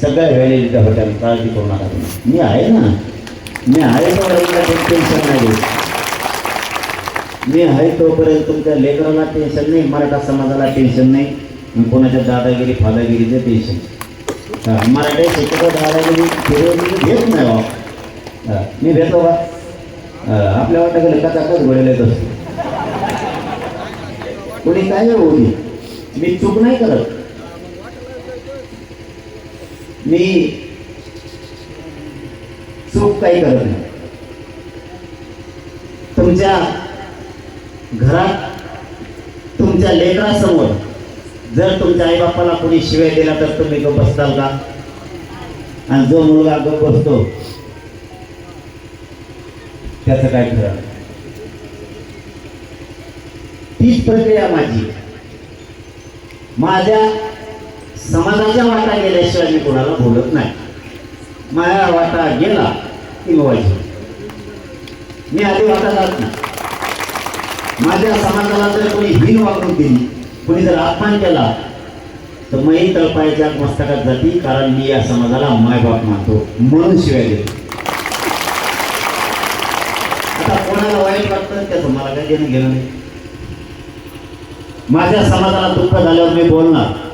सगळ्या व्हॅलिडिटी होत्या, काळजी करू नका तुम्ही. मी आहे ना, मी आहे तोपर्यंत टेन्शन नाही घेत. मी आहे तोपर्यंत तुमच्या लेकराला टेन्शन नाही, मराठा समाजाला टेन्शन नाही, कोणाच्या दादागिरी फादागिरीचं टेन्शन. मराठी शिकतो दादागिरी फिरवली घेत नाही बा. मी भेटतो का आपल्या वाटतं कचाकच घोडेला येत असतो. कोणी काय होती, मी चूक नाही करत. मी चूक काही करत नाही. तुमच्या घरात तुमच्या लेकरासमोर जर तुमच्या आईबापाला कोणी शिवाय दिला तर तुम्ही गप्प बसताल का? आणि जो मुलगा गप्प बसतो त्याचं काय खरं? तीच प्रक्रिया माझी. माझ्या समाजाच्या वाटा गेल्याशिवाय मी कोणाला बोलत नाही. माझ्या वाटा गेला की मोबाईल मी आधी वाटा जात नाही. माझ्या समाजाला जर कोणी हीन वागणूक दिली, कोणी जर अपमान केला तर मी तळपायच्या मस्तकात जाती, कारण मी या समाजाला मायबाप मानतो म्हणून शिवाय देतो. आता कोणाला वाईट वाटतं त्याचं मला काही देणं घेणं नाही. माझ्या समाजाला दुःख झाल्यावर मी बोलणार.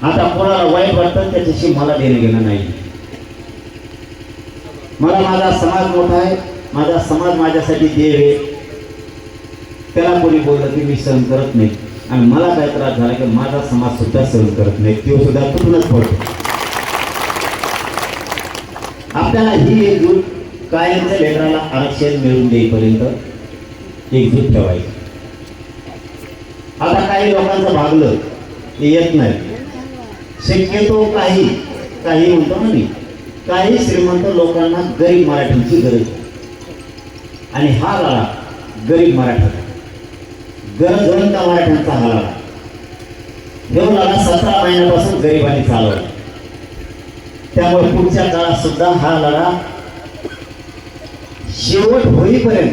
आता कोणाला वाईट वाटतं त्याच्याशी मला देणं घेणं नाही. मला माझा समाज मोठा आहे, माझा समाज माझ्यासाठी देव आहे. त्याला कोणी बोललं की मी सहन करत नाही, आणि मला काय त्रास झाला की माझा समाज सुद्धा सहन करत नाही, तो सुद्धा तुटूनच पडतो. आपल्याला ही एकजूट कायमच्या लेकराला आरक्षण मिळून देईपर्यंत एकजूट ठेवायची. आता काही लोकांचं भागलं ते येत नाही. शक्यतो काही म्हणतो ना मी, काही श्रीमंत लोकांना गरीब मराठ्यांची गरज आहे. आणि हा लढा गरीब मराठा गरजवंत मराठ्यांचा हा लढा. हे लढा 17 महिन्यापासून गरिबांनी चालवला. त्यामुळे पुढच्या काळात सुद्धा हा लढा शेवट होईपर्यंत